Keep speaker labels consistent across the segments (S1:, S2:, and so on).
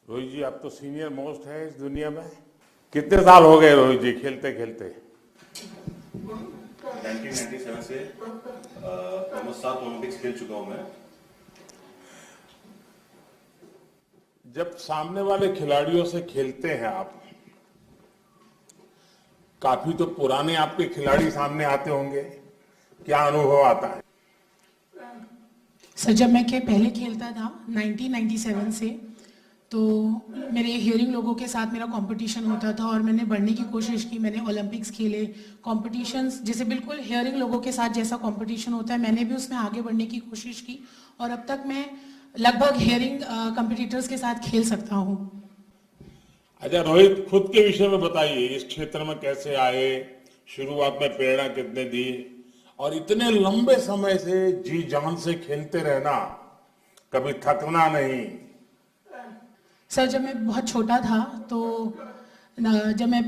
S1: रोहित जी, आप तो senior most है इस दुनिया में। कितने साल हो गए रोहित जी खेलते खेलते?
S2: 1997 से ऑलमोस्ट 7 ओलंपिक्स खेल चुका हूं मैं।
S1: जब सामने वाले खिलाड़ियों से खेलते हैं आप, काफी तो पुराने आपके खिलाड़ी सामने आते होंगे, क्या अनुभव आता है?
S3: सर, जब मैं पहले खेलता था 1997 से, तो मेरे हियरिंग लोगों के साथ मेरा कंपटीशन होता था और मैंने बढ़ने की कोशिश की। मैंने ओलंपिक्स खेले, कॉम्पिटिशन्स जैसे बिल्कुल हियरिंग लोगों के साथ जैसा कंपटीशन होता है, मैंने भी उसमें आगे बढ़ने की कोशिश की और अब तक मैं लगभग हियरिंग कॉम्पिटिटर्स के साथ खेल सकता हूँ।
S1: अच्छा रोहित, खुद के विषय में बताइए, इस क्षेत्र में कैसे आए, शुरुआत में प्रेरणा कितने दी, और इतने लंबे समय से जी जान से खेलते रहना, कभी थकना नहीं।
S3: सर, जब मैं बहुत छोटा था तो जब मैं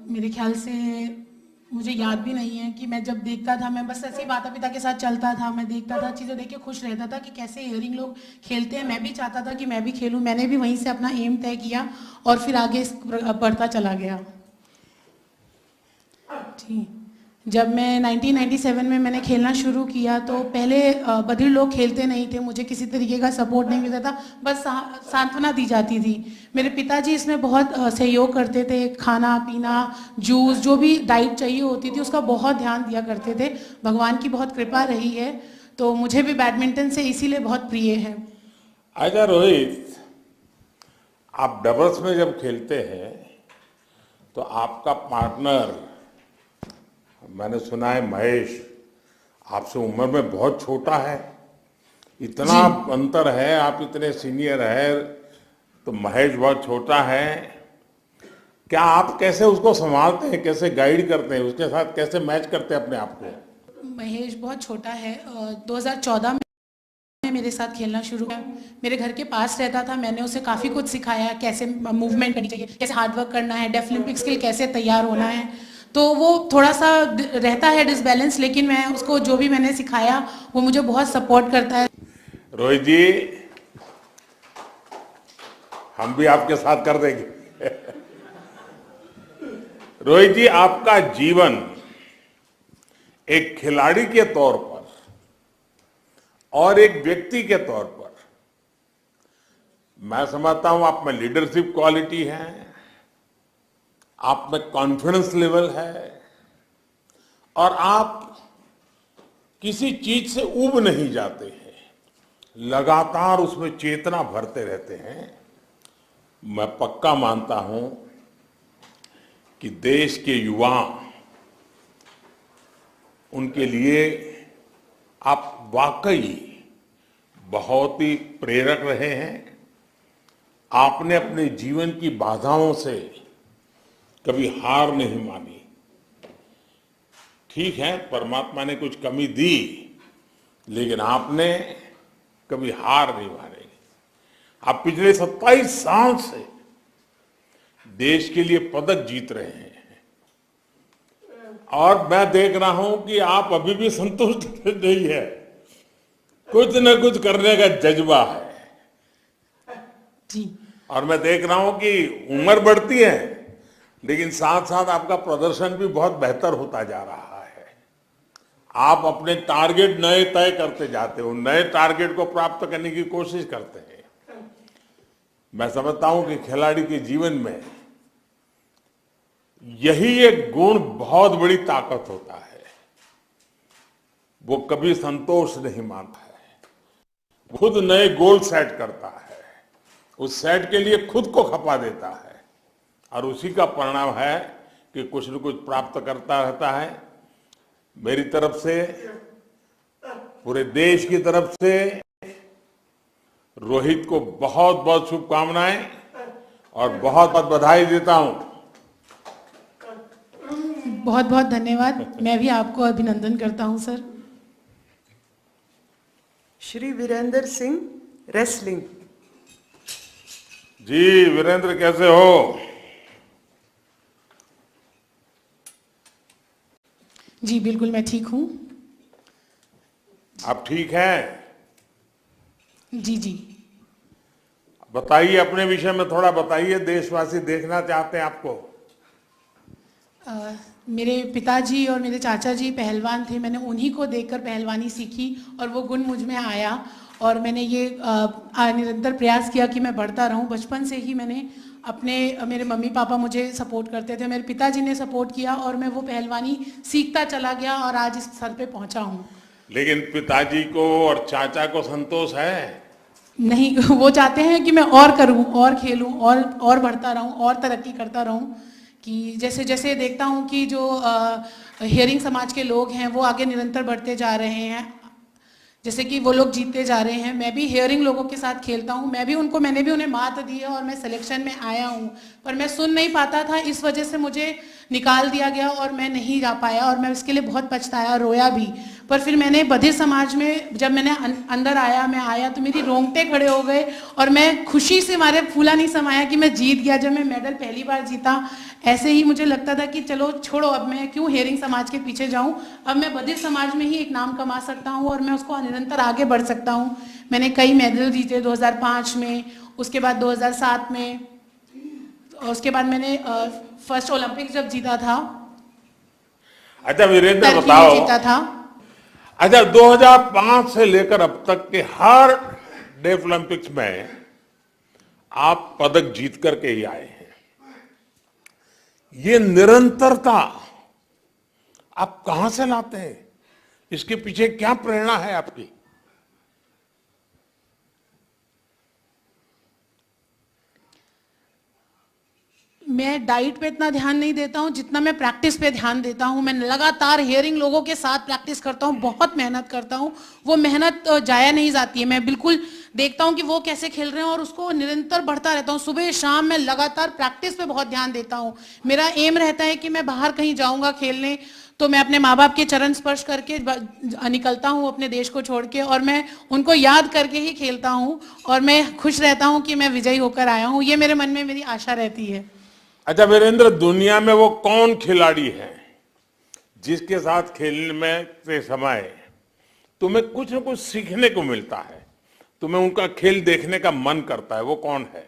S3: मेरे ख्याल से मुझे याद भी नहीं है कि मैं जब देखता था, मैं बस ऐसे ही माता पिता के साथ चलता था, मैं देखता था, चीज़ें देख के खुश रहता था कि कैसे हियरिंग लोग खेलते हैं। मैं भी चाहता था कि मैं भी खेलूं। मैंने भी वहीं से अपना एम तय किया और फिर आगे बढ़ता चला गया। जी, जब मैं 1997 में मैंने खेलना शुरू किया तो पहले बधिर लोग खेलते नहीं थे, मुझे किसी तरीके का सपोर्ट नहीं मिलता था, बस सांत्वना दी जाती थी। मेरे पिताजी इसमें बहुत सहयोग करते थे, खाना पीना, जूस, जो भी डाइट चाहिए होती थी उसका बहुत ध्यान दिया करते थे। भगवान की बहुत कृपा रही है, तो मुझे भी बैडमिंटन से इसीलिए बहुत प्रिय है।
S1: अच्छा रोहित, आप डबल्स में जब खेलते हैं तो आपका पार्टनर, मैंने सुना है महेश, आपसे उम्र में बहुत छोटा है। इतना अंतर है, आप इतने सीनियर है तो महेश बहुत छोटा है। क्या आप कैसे उसको संभालते हैं, कैसे गाइड करते हैं, उसके साथ कैसे मैच करते हैं अपने आप को?
S3: महेश बहुत छोटा है। 2014 में मेरे साथ खेलना शुरू किया। मेरे घर के पास रहता था, मैंने उसे काफ़ी कुछ सिखाया, कैसे मूवमेंट करनी चाहिए, कैसे हार्डवर्क करना है, डेफ ओलंपिक्स के लिए कैसे तैयार होना है। तो वो थोड़ा सा रहता है डिसबैलेंस, लेकिन मैं उसको जो भी मैंने सिखाया वो मुझे बहुत सपोर्ट करता है।
S1: रोहित जी, हम भी आपके साथ कर देंगे। रोहित जी, आपका जीवन एक खिलाड़ी के तौर पर और एक व्यक्ति के तौर पर, मैं समझता हूं आप में लीडरशिप क्वालिटी है, आप में कॉन्फिडेंस लेवल है, और आप किसी चीज से ऊब नहीं जाते हैं, लगातार उसमें चेतना भरते रहते हैं। मैं पक्का मानता हूं कि देश के युवा, उनके लिए आप वाकई बहुत ही प्रेरक रहे हैं। आपने अपने जीवन की बाधाओं से कभी हार नहीं मानी। ठीक है, परमात्मा ने कुछ कमी दी, लेकिन आपने कभी हार नहीं मानी। आप पिछले 27 साल से देश के लिए पदक जीत रहे हैं और मैं देख रहा हूं कि आप अभी भी संतुष्ट नहीं है, कुछ न कुछ करने का जज्बा है।
S3: जी,
S1: और मैं देख रहा हूं कि उम्र बढ़ती है, लेकिन साथ साथ आपका प्रदर्शन भी बहुत बेहतर होता जा रहा है। आप अपने टारगेट नए तय करते जाते हो, नए टारगेट को प्राप्त करने की कोशिश करते हैं। मैं समझता हूं कि खिलाड़ी के जीवन में यही एक गुण बहुत बड़ी ताकत होता है। वो कभी संतोष नहीं मानता है, खुद नए गोल सेट करता है, उस सेट के लिए खुद को खपा देता है, और उसी का परिणाम है कि कुछ न कुछ प्राप्त करता रहता है। मेरी तरफ से, पूरे देश की तरफ से रोहित को बहुत बहुत शुभकामनाएं और बहुत बहुत बधाई देता हूं।
S3: बहुत बहुत धन्यवाद। मैं भी आपको अभिनंदन करता हूं सर।
S4: श्री वीरेंद्र सिंह, रेसलिंग।
S1: जी वीरेंद्र, कैसे हो?
S3: जी बिल्कुल, मैं ठीक हूँ।
S1: आप ठीक हैं?
S3: जी जी।
S1: बताइए अपने विषय में थोड़ा बताइए, देशवासी देखना चाहते हैं आपको।
S3: मेरे पिताजी और मेरे चाचा जी पहलवान थे, मैंने उन्हीं को देखकर पहलवानी सीखी और वो गुण मुझ में आया और मैंने ये निरंतर प्रयास किया कि मैं बढ़ता रहूं। बचपन से ही मैंने मेरे मम्मी पापा मुझे सपोर्ट करते थे, मेरे पिताजी ने सपोर्ट किया और मैं वो पहलवानी सीखता चला गया और आज इस स्तर पे पहुंचा हूँ।
S1: लेकिन पिताजी को और चाचा को संतोष है?
S3: नहीं, वो चाहते हैं कि मैं और करूं और खेलूं और बढ़ता रहूं और तरक्की करता रहूं, कि जैसे जैसे देखता हूं कि जो हियरिंग समाज के लोग हैं वो आगे निरंतर बढ़ते जा रहे हैं, जैसे कि वो लोग जीतते जा रहे हैं। मैं भी हियरिंग लोगों के साथ खेलता हूं, मैंने भी उन्हें मात दी है और मैं सिलेक्शन में आया हूं, पर मैं सुन नहीं पाता था, इस वजह से मुझे निकाल दिया गया और मैं नहीं जा पाया और मैं उसके लिए बहुत पछताया, रोया भी। पर फिर मैंने बधिर समाज में जब मैंने अंदर आया तो मेरी रोंगटे खड़े हो गए और मैं खुशी से मारे फूला नहीं समाया कि मैं जीत गया। जब मैं मेडल पहली बार जीता, ऐसे ही मुझे लगता था कि चलो छोड़ो, अब मैं क्यों हेयरिंग समाज के पीछे जाऊं, अब मैं बधिर समाज में ही एक नाम कमा सकता हूं और मैं उसको निरंतर आगे बढ़ सकता हूं। मैंने कई मेडल जीते 2005 में, उसके बाद 2007 में, उसके बाद मैंने फर्स्ट ओलंपिक जब जीता था।
S1: अच्छा वीरेंद्र
S3: टर्की में
S1: बताओ,
S3: जीता था।
S1: अच्छा 2005 से लेकर अब तक के हर डेफ ओलंपिक्स में आप पदक जीत करके ही आए हैं। ये निरंतरता आप कहां से लाते हैं? इसके पीछे क्या प्रेरणा है आपकी?
S3: मैं डाइट पे इतना ध्यान नहीं देता हूँ जितना मैं प्रैक्टिस पे ध्यान देता हूँ। मैं लगातार हियरिंग लोगों के साथ प्रैक्टिस करता हूँ, बहुत मेहनत करता हूँ। वो मेहनत जाया नहीं जाती है। मैं बिल्कुल देखता हूँ कि वो कैसे खेल रहे हैं और उसको निरंतर बढ़ता रहता हूँ। सुबह शाम मैं लगातार प्रैक्टिस पे बहुत ध्यान देता हूँ। मेरा एम रहता है कि मैं बाहर कहीं जाऊँगा खेलने तो मैं अपने माँ बाप के चरण स्पर्श करके निकलता हूँ अपने देश को छोड़ के, और मैं उनको याद करके ही खेलता हूँ और मैं खुश रहता हूँ कि मैं विजयी होकर आया हूँ। ये मेरे मन में मेरी आशा रहती है।
S1: अच्छा वीरेंद्र, दुनिया में वो कौन खिलाड़ी है जिसके साथ खेलने में के समय तुम्हें कुछ न कुछ सीखने को मिलता है, तुम्हें उनका खेल देखने का मन करता है? वो कौन है?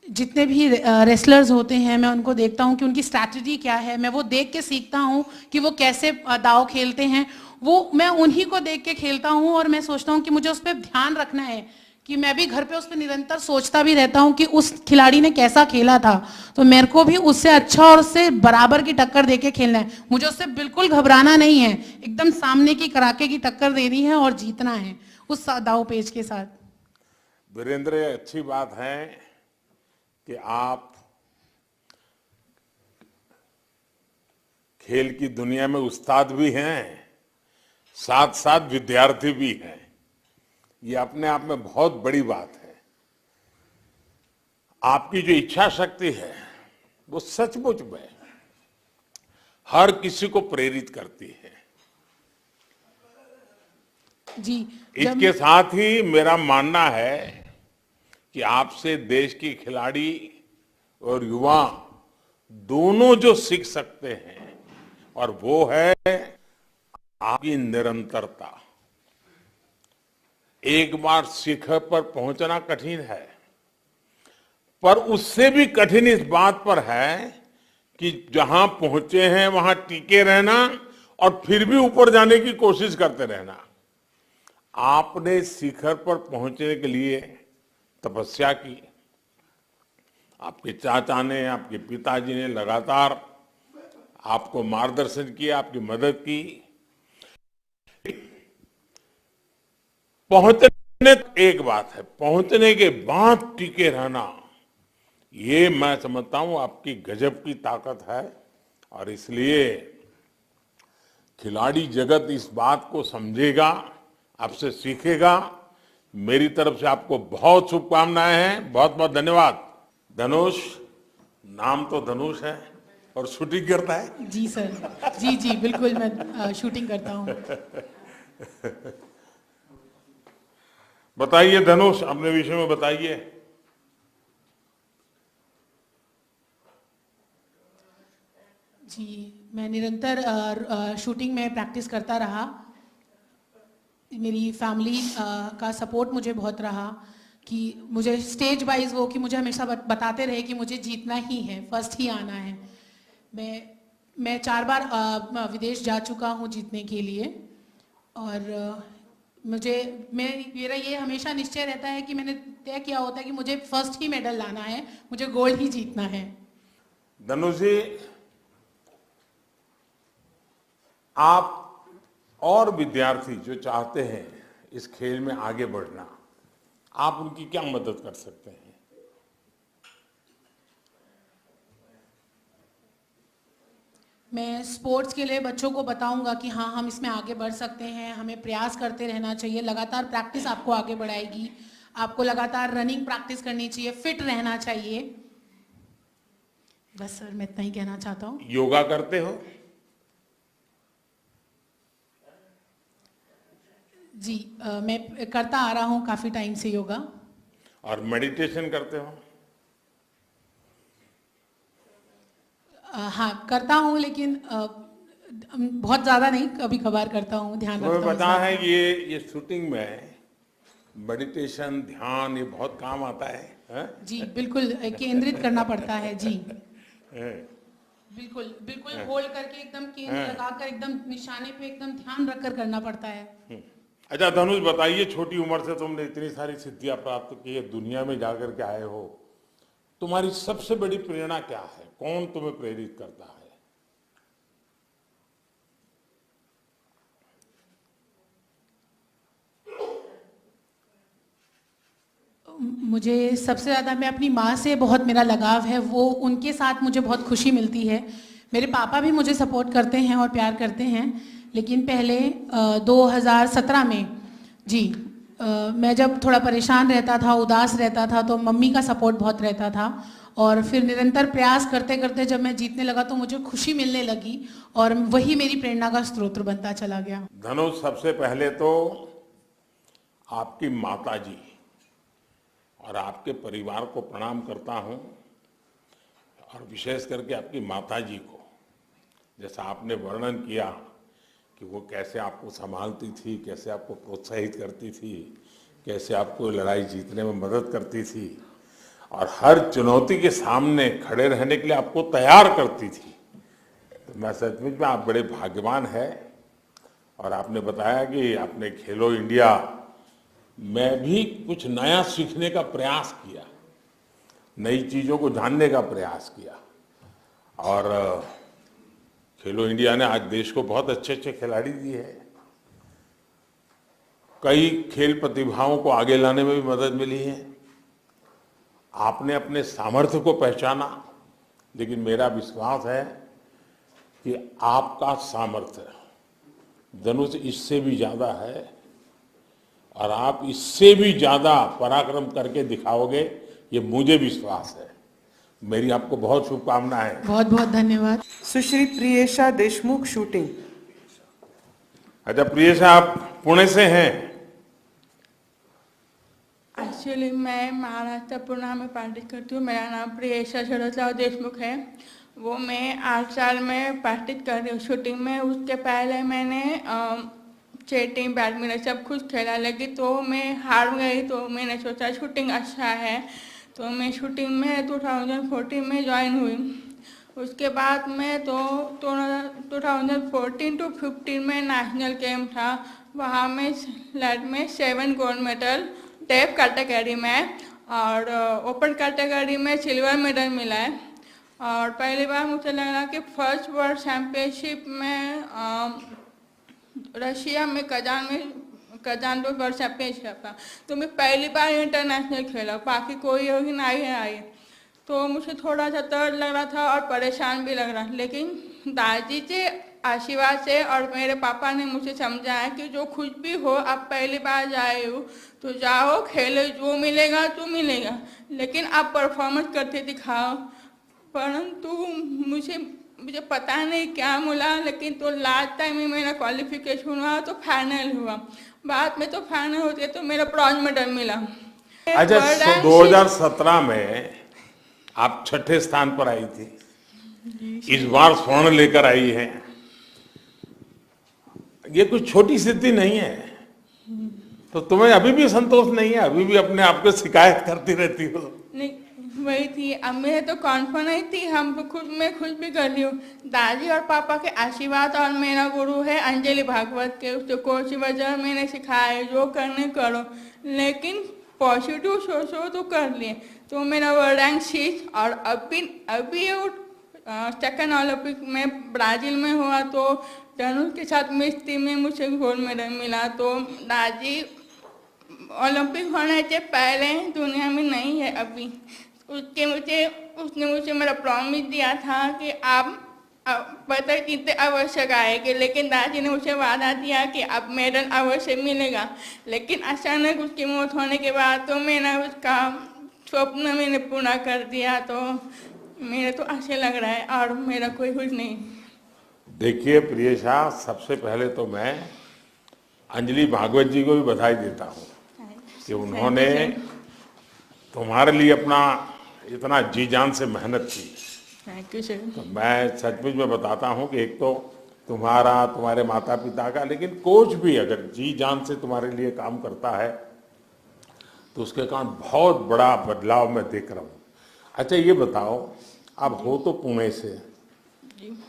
S3: जितने भी रेसलर्स होते हैं मैं उनको देखता हूँ कि उनकी स्ट्रैटेजी क्या है, मैं वो देख के सीखता हूँ कि वो कैसे दाव खेलते हैं। वो मैं उन्हीं को देख के खेलता हूँ और मैं सोचता हूँ कि मुझे उस पर ध्यान रखना है, कि मैं भी घर पे उस पर निरंतर सोचता भी रहता हूँ कि उस खिलाड़ी ने कैसा खेला था, तो मेरे को भी उससे अच्छा और उससे बराबर की टक्कर देके खेलना है। मुझे उससे बिल्कुल घबराना नहीं है, एकदम सामने की कड़ाके की टक्कर देनी है और जीतना है उस दाव पेच के साथ।
S1: वीरेंद्र, ये अच्छी बात है कि आप खेल की दुनिया में उस्ताद भी हैं, साथ साथ विद्यार्थी भी हैं। ये अपने आप में बहुत बड़ी बात है। आपकी जो इच्छा शक्ति है वो सचमुच में हर किसी को प्रेरित करती है।
S3: जी,
S1: इसके साथ ही मेरा मानना है कि आपसे देश की खिलाड़ी और युवा दोनों जो सीख सकते हैं, और वो है आपकी निरंतरता। एक बार शिखर पर पहुंचना कठिन है, पर उससे भी कठिन इस बात पर है कि जहां पहुंचे हैं वहां टिके रहना और फिर भी ऊपर जाने की कोशिश करते रहना। आपने शिखर पर पहुंचने के लिए तपस्या की, आपके चाचा ने, आपके पिताजी ने लगातार आपको मार्गदर्शन किया, आपकी मदद की। पहुंचने एक बात है, पहुंचने के बाद टिके रहना, ये मैं समझता हूं आपकी गजब की ताकत है। और इसलिए खिलाड़ी जगत इस बात को समझेगा, आपसे सीखेगा। मेरी तरफ से आपको बहुत शुभकामनाएं हैं, बहुत बहुत धन्यवाद। धनुष, नाम तो धनुष है और शूटिंग करता है।
S3: जी सर, जी बिल्कुल, मैं शूटिंग करता हूँ।
S1: बताइए धनुष, अपने विषय में बताइए।
S3: जी, मैं निरंतर शूटिंग में प्रैक्टिस करता रहा। मेरी फैमिली का सपोर्ट मुझे बहुत रहा कि मुझे स्टेज वाइज वो कि मुझे हमेशा बताते रहे कि मुझे जीतना ही है, फर्स्ट ही आना है। मैं 4 बार विदेश जा चुका हूँ जीतने के लिए, और मेरा ये हमेशा निश्चय रहता है कि मैंने तय किया होता है कि मुझे फर्स्ट ही मेडल लाना है, मुझे गोल्ड ही जीतना है।
S1: धनुष जी, आप और विद्यार्थी जो चाहते हैं इस खेल में आगे बढ़ना, आप उनकी क्या मदद कर सकते हैं?
S3: मैं स्पोर्ट्स के लिए बच्चों को बताऊंगा कि हाँ, हम इसमें आगे बढ़ सकते हैं, हमें प्रयास करते रहना चाहिए, लगातार प्रैक्टिस आपको आगे बढ़ाएगी, आपको लगातार रनिंग प्रैक्टिस करनी चाहिए, फिट रहना चाहिए। बस सर, मैं इतना ही कहना चाहता हूँ।
S1: योगा करते हो?
S3: जी, मैं करता आ रहा हूँ काफी टाइम से योगा।
S1: और मेडिटेशन करते हो?
S3: हाँ, करता हूँ, लेकिन बहुत ज्यादा नहीं, कभी कभार करता हूँ, ध्यान रखता हूँ।
S1: तुम्हें पता है ये शूटिंग में मेडिटेशन, ध्यान, ये बहुत काम आता है?
S3: जी बिल्कुल, केंद्रित करना पड़ता है जी।
S1: हैं?
S3: बिल्कुल बिल्कुल, होल्ड करके एकदम केंद्र लगाकर एकदम निशाने पे एकदम ध्यान रखकर करना पड़ता है।
S1: अच्छा धनुष, बताइए, छोटी उम्र से तुमने इतनी सारी सिद्धियां प्राप्त की है, दुनिया में जाकर के आए हो, तुम्हारी सबसे बड़ी प्रेरणा क्या है? कौन तुम्हें प्रेरित करता है?
S3: मुझे सबसे ज़्यादा, मैं अपनी माँ से बहुत मेरा लगाव है, वो उनके साथ मुझे बहुत खुशी मिलती है। मेरे पापा भी मुझे सपोर्ट करते हैं और प्यार करते हैं, लेकिन पहले 2017 में जी, मैं जब थोड़ा परेशान रहता था, उदास रहता था, तो मम्मी का सपोर्ट बहुत रहता था, और फिर निरंतर प्रयास करते करते जब मैं जीतने लगा तो मुझे खुशी मिलने लगी, और वही मेरी प्रेरणा का स्रोत बनता चला गया।
S1: धनुष, सबसे पहले तो आपकी माता जी और आपके परिवार को प्रणाम करता हूं, और विशेष करके आपकी माता जी को, जैसा आपने वर्णन किया कि वो कैसे आपको संभालती थी, कैसे आपको प्रोत्साहित करती थी, कैसे आपको लड़ाई जीतने में मदद करती थी, और हर चुनौती के सामने खड़े रहने के लिए आपको तैयार करती थी। तो मैं सचमुच में आप बड़े भाग्यवान हैं। और आपने बताया कि आपने खेलो इंडिया में भी कुछ नया सीखने का प्रयास किया, नई चीज़ों को जानने का प्रयास किया, और खेलो इंडिया ने आज देश को बहुत अच्छे अच्छे खिलाड़ी दिए हैं। कई खेल प्रतिभाओं को आगे लाने में भी मदद मिली है। आपने अपने सामर्थ्य को पहचाना, लेकिन मेरा विश्वास है कि आपका सामर्थ्य धनुष इससे भी ज्यादा है, और आप इससे भी ज्यादा पराक्रम करके दिखाओगे, ये मुझे विश्वास है। मेरी आपको बहुत शुभकामनाएं।
S3: बहुत बहुत धन्यवाद।
S4: सुश्री प्रियेशा देशमुख, शूटिंग।
S1: अच्छा प्रियेशा, आप पुणे से हैं?
S5: एक्चुअली मैं महाराष्ट्र पुणे में प्रैक्टिस करती हूँ। मेरा नाम प्रियेशा शरदराव देशमुख है। वो मैं 8 साल में प्रैक्टिस कर रही हूँ शूटिंग में। उसके पहले मैंने चेटिंग, बैडमिंटन सब कुछ खेला, लेकिन तो मैं हार गई। तो मैंने सोचा शूटिंग अच्छा है, तो मैं शूटिंग में 2014 में ज्वाइन हुई। उसके बाद मैं तो 2014 to 15 में नेशनल गेम था, वहाँ में लड़ में 7 गोल्ड मेडल टेप कैटेगरी में, और ओपन कैटेगरी में सिल्वर मेडल मिला है। और पहली बार मुझे लगा कि फर्स्ट वर्ल्ड चैम्पियनशिप में रशिया में कजान वर्ल्ड चैम्पियनशिप था, तो मैं पहली बार इंटरनेशनल खेला, बाकी कोई होगी नहीं आई। तो मुझे थोड़ा सा डर लग रहा था और परेशान भी लग रहा, लेकिन दादी के आशीर्वाद से और मेरे पापा ने मुझे समझाया कि जो कुछ भी हो, आप पहली बार जाए हो तो जाओ, खेलो, जो मिलेगा तो मिलेगा, लेकिन आप परफॉर्मेंस करके दिखाओ। परंतु मुझे पता नहीं क्या मिला, लेकिन तो लास्ट टाइम में मेरा क्वालिफिकेशन हुआ तो फाइनल हुआ। बाद में तो फाइनल होते तो मेरा ब्रॉन्ज मेडल मिला।
S1: अच्छा, 2017 में आप 6ठे स्थान पर आई थी, इस बार स्वर्ण लेकर आई है। ये कुछ छोटी सिद्धि नहीं है। तो तुम्हें अभी भी संतोष नहीं है? अभी भी अपने आप को शिकायत करती रहती हो?
S5: नहीं, वही थी, अब मेरे तो कॉन्फिडेंस थी, हम तो खुद मैं खुद भी कर रही हूँ। दादी और पापा के आशीर्वाद और मेरा गुरु है अंजलि भागवत के, उसको कोच वजह मैंने सिखाया है, जो करने करो, लेकिन पॉजिटिव सोचो तो कर लिए। तो मेरा वो रैंक 6 और अभी सेकंड ओलंपिक में ब्राजील में हुआ तो धनुष के साथ मिस्त्री में मुझे गोल्ड मेडल मिला। तो दादी ओलंपिक होने से पहले दुनिया में नहीं है अभी, उसने मुझे मेरा प्रॉमिस दिया था कि आप पता कितने आवश्यक आएंगे, लेकिन दादी ने मुझे वादा दिया कि अब मेडल अवश्य मिलेगा। लेकिन अचानक उसकी मौत होने के बाद तो मैंने उसका स्वप्न मैंने पूरा कर दिया। तो मेरा तो अच्छा लग रहा है और मेरा कोई कुछ नहीं।
S1: देखिए प्रियेशा, सबसे पहले तो मैं अंजलि भागवत जी को भी बधाई देता हूँ कि उन्होंने तुम्हारे लिए अपना इतना जी जान से मेहनत की।
S5: Thank you sir.
S1: तो मैं सचमुच में बताता हूँ कि एक तो तुम्हारे माता पिता का, लेकिन कोच भी अगर जी जान से तुम्हारे लिए काम करता है तो उसके कारण बहुत बड़ा बदलाव मैं देख रहा हूँ। अच्छा ये बताओ, आप हो तो पुणे से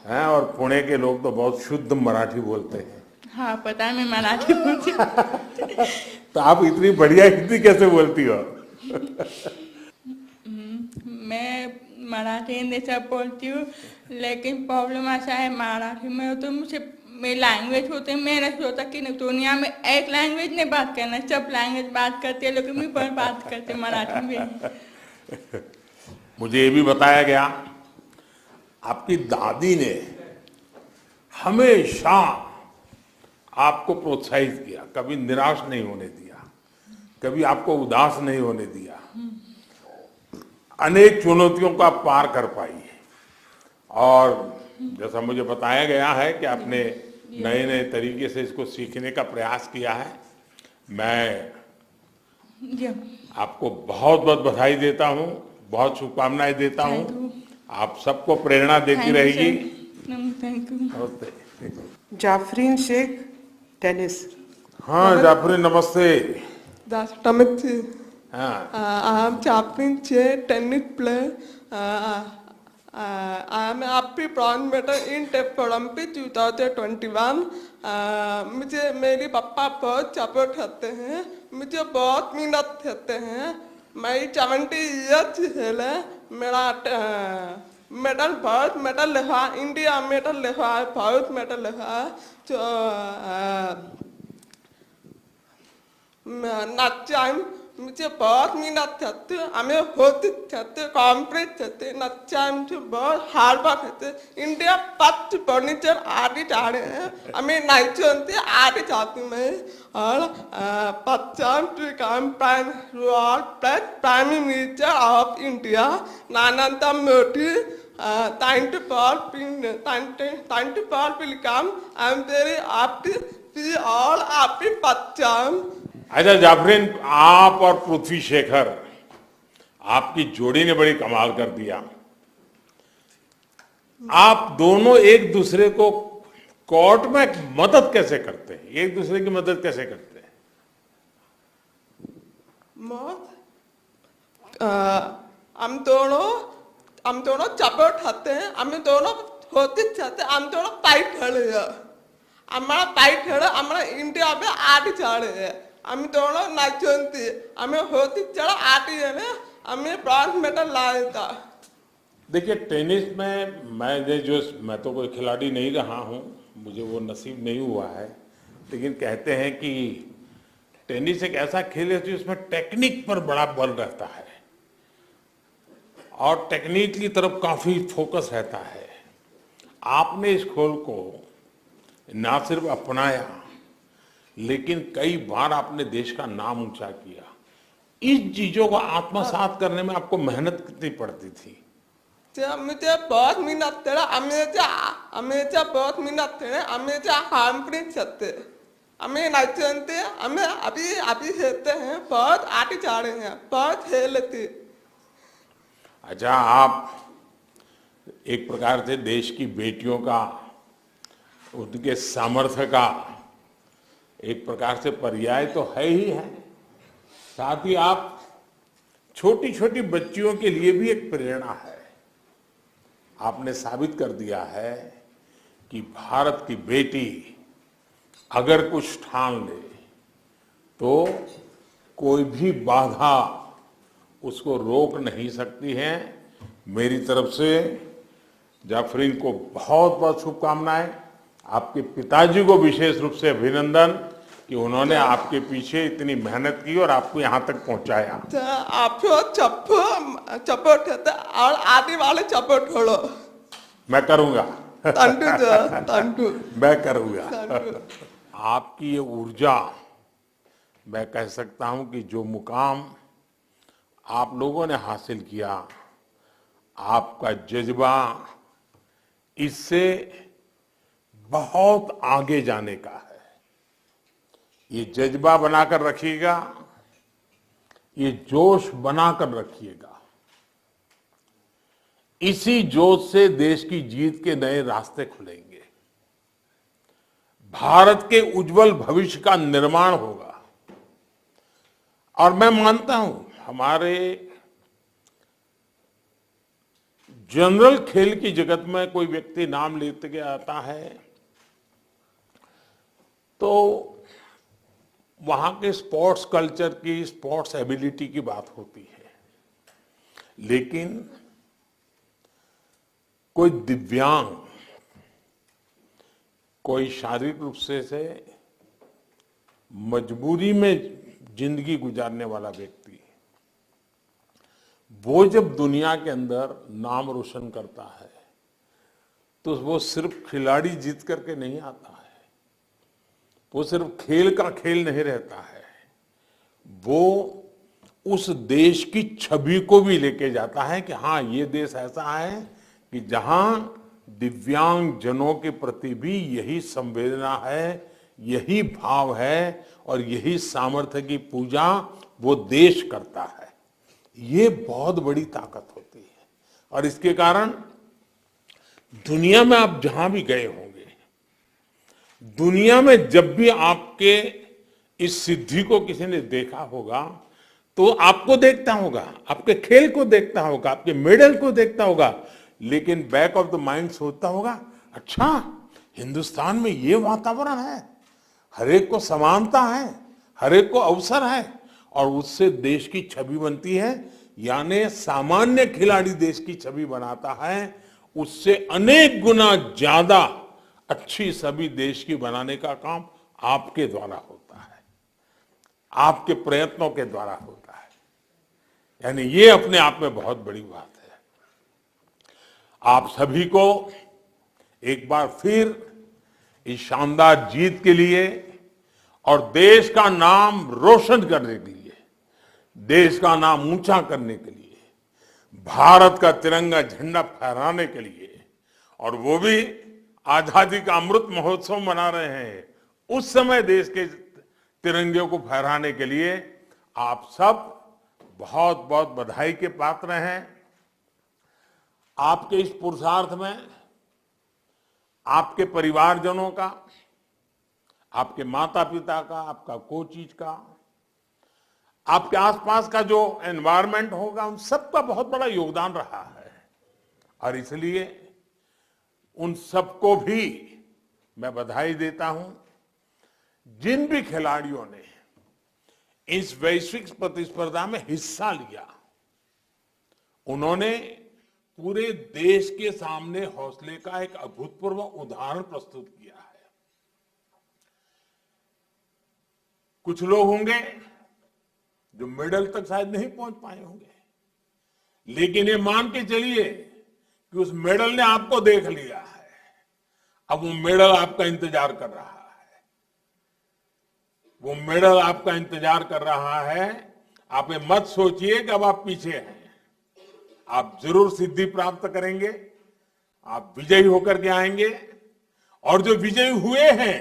S1: हैं और पुणे के लोग तो बहुत शुद्ध मराठी बोलते हैं।
S5: हाँ पता है, मैं मराठी बोलती हूँ।
S1: तो आप इतनी बढ़िया हिंदी कैसे बोलती हो?
S5: मैं मराठी हिंदी सब बोलती हूँ, लेकिन प्रॉब्लम ऐसा है मराठी में तो मुझे मेरी लैंग्वेज होते हैं, मैंने सोचा कि दुनिया में एक लैंग्वेज नहीं बात करना, सब लैंग्वेज बात करते हैं, लेकिन मैं पर बात करते मराठी में।
S1: मुझे ये भी बताया गया आपकी दादी ने हमेशा आपको प्रोत्साहित किया, कभी निराश नहीं होने दिया, कभी आपको उदास नहीं होने दिया, अनेक चुनौतियों को आप पार कर पाई। और जैसा मुझे बताया गया है कि आपने नए नए तरीके से इसको सीखने का प्रयास किया है। मैं
S5: जी
S1: आपको बहुत बहुत बधाई देता हूँ, बहुत शुभकामनाएं देता हूँ। आप सबको प्रेरणा देती रहेगी।
S5: Thank you.
S1: नमस्ते।
S4: जाफरीन शेख, टेनिस।
S1: हाँ जाफरी, नमस्ते।
S6: That's Tamil.
S1: हाँ
S6: I am Chaplin Chair, tennis player. I am happy bronze medal in Olympic 2021. मुझे मेरे पापा बहुत सपोर्ट करते हैं, मुझे बहुत मेहनत करते हैं। मैं 70 ईयर्स खेला, मेरा मेडल बहुत मेडल लिखा, इंडिया मेडल लिखा, बहुत मेडल लिखा। तो नाचाई मुझे बहुत मेहनत करते, हमें होती करते, कॉम्प्लीट करते, नाचाई मुझे बहुत हार्ड वर्क करते। इंडिया फर्स्ट फर्नीचर आगे जा रहे हैं, हमें नहीं जानते आगे जाती मैं। और prime minister of India Narendra Modi, thank you for welcome. I am very happy we all happy Pacham.
S1: अच्छा जाफरीन, आप और पृथ्वी शेखर, आपकी जोड़ी ने बड़ी कमाल कर दिया। आप दोनों एक दूसरे को कोर्ट में मदद कैसे करते हैं, एक दूसरे की मदद कैसे करते हैं?
S6: हम दोनों सपोर्ट करते हैं, हम दोनों होते चाहते, हम दोनों फाइट खड़े हैं, हमारा फाइट खड़े, हमारा इंडिया में आगे जा रहे हैं। हम दोनों नाचते, हमें होती चढ़ा आती है ना, हमें ब्रॉन्ज मेडल लाया था।
S1: देखिए टेनिस में मैं तो कोई खिलाड़ी नहीं रहा हूँ, मुझे वो नसीब नहीं हुआ है, लेकिन कहते हैं कि टेनिस एक ऐसा खेल है जिसमें टेक्निक पर बड़ा बल रहता है और टेक्निक की तरफ काफी फोकस रहता है। आपने इस खेल को ना सिर्फ अपनाया, लेकिन कई बार आपने देश का नाम ऊंचा किया। इन चीजों को आत्मसात करने में आपको मेहनत कितनी पड़ती थी?
S6: मुझे बहुत मेहनत करा, हमेशा बहुत मेहनत करे, हमेशा हम नहीं सकते, हमें नहीं जानते, हमें अभी खेलते हैं, बहुत आगे जा रहे हैं, बहुत खेलते।
S1: अच्छा, आप एक प्रकार से देश की बेटियों का, उनके सामर्थ्य का एक प्रकार से पर्याय तो है ही है, साथ ही आप छोटी छोटी बच्चियों के लिए भी एक प्रेरणा है। आपने साबित कर दिया है कि भारत की बेटी अगर कुछ ठान ले तो कोई भी बाधा उसको रोक नहीं सकती है। मेरी तरफ से जाफरीन को बहुत बहुत शुभकामनाएं। आपके पिताजी को विशेष रूप से अभिनंदन कि उन्होंने आपके पीछे इतनी मेहनत की और आपको यहाँ तक पहुँचाया।
S6: आपको सपोर्ट है और आने वाले सपोर्ट करो।
S1: मैं करूँगा।
S6: Thank you.
S1: मैं करूँगा। आपकी ये ऊर्जा, मैं कह सकता हूँ कि जो मुकाम आप लोगों ने हासिल किया, आपका जज्बा इससे बहुत आगे जाने का है। ये जज्बा बनाकर रखिएगा, ये जोश बनाकर रखिएगा। इसी जोश से देश की जीत के नए रास्ते खुलेंगे, भारत के उज्जवल भविष्य का निर्माण होगा। और मैं मानता हूं हमारे जनरल खेल की जगत में कोई व्यक्ति नाम लेते के आता है तो वहां के स्पोर्ट्स कल्चर की, स्पोर्ट्स एबिलिटी की बात होती है, लेकिन कोई दिव्यांग, कोई शारीरिक रूप से मजबूरी में जिंदगी गुजारने वाला व्यक्ति, वो जब दुनिया के अंदर नाम रोशन करता है तो वो सिर्फ खिलाड़ी जीत करके नहीं आता है, वो सिर्फ खेल का खेल नहीं रहता है, वो उस देश की छवि को भी लेके जाता है कि हाँ, ये देश ऐसा है कि जहां दिव्यांग जनों के प्रति भी यही संवेदना है, यही भाव है और यही सामर्थ्य की पूजा वो देश करता है। ये बहुत बड़ी ताकत होती है और इसके कारण दुनिया में आप जहां भी गए होंगे, दुनिया में जब भी आपके इस सिद्धि को किसी ने देखा होगा तो आपको देखता होगा, आपके खेल को देखता होगा, आपके मेडल को देखता होगा, लेकिन बैक ऑफ द माइंड सोचता होगा, अच्छा हिंदुस्तान में ये वातावरण है, हर एक को समानता है, हर एक को अवसर है और उससे देश की छवि बनती है। यानी सामान्य खिलाड़ी देश की छवि बनाता है, उससे अनेक गुना ज्यादा अच्छी छवि देश की बनाने का काम आपके द्वारा होता है, आपके प्रयत्नों के द्वारा होता है। यानी ये अपने आप में बहुत बड़ी बात है। आप सभी को एक बार फिर इस शानदार जीत के लिए और देश का नाम रोशन करने के लिए, देश का नाम ऊंचा करने के लिए, भारत का तिरंगा झंडा फहराने के लिए, और वो भी आजादी का अमृत महोत्सव मना रहे हैं, उस समय देश के तिरंगे को फहराने के लिए आप सब बहुत बहुत बधाई के पात्र हैं। आपके इस पुरुषार्थ में आपके परिवारजनों का, आपके माता पिता का, आपका कोचिज का, आपके आसपास का जो एनवायरनमेंट होगा, उन सबका बहुत बड़ा योगदान रहा है और इसलिए उन सबको भी मैं बधाई देता हूं। जिन भी खिलाड़ियों ने इस वैश्विक प्रतिस्पर्धा में हिस्सा लिया, उन्होंने पूरे देश के सामने हौसले का एक अभूतपूर्व उदाहरण प्रस्तुत किया है। कुछ लोग होंगे जो मेडल तक शायद नहीं पहुंच पाए होंगे, लेकिन ये मान के चलिए कि उस मेडल ने आपको देख लिया है। अब वो मेडल आपका इंतजार कर रहा है, वो मेडल आपका इंतजार कर रहा है। आप ये मत सोचिए कि अब आप पीछे हैं, आप जरूर सिद्धि प्राप्त करेंगे, आप विजयी होकर के आएंगे और जो विजयी हुए हैं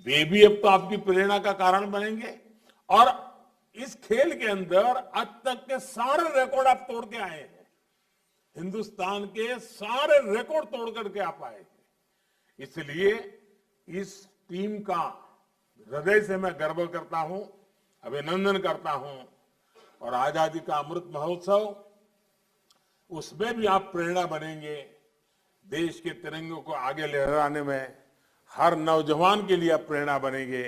S1: वे भी अब तो आपकी प्रेरणा का कारण बनेंगे। और इस खेल के अंदर आज तक के सारे रिकॉर्ड आप तोड़ के आए हैं, हिंदुस्तान के सारे रिकॉर्ड तोड़ करके आप आए हैं। इसलिए इस टीम का हृदय से मैं गर्व करता हूं, अभिनंदन करता हूं। और आजादी का अमृत महोत्सव, उसमें भी आप प्रेरणा बनेंगे देश के तिरंगे को आगे लहराने में। हर नौजवान के लिए आप प्रेरणा बनेंगे।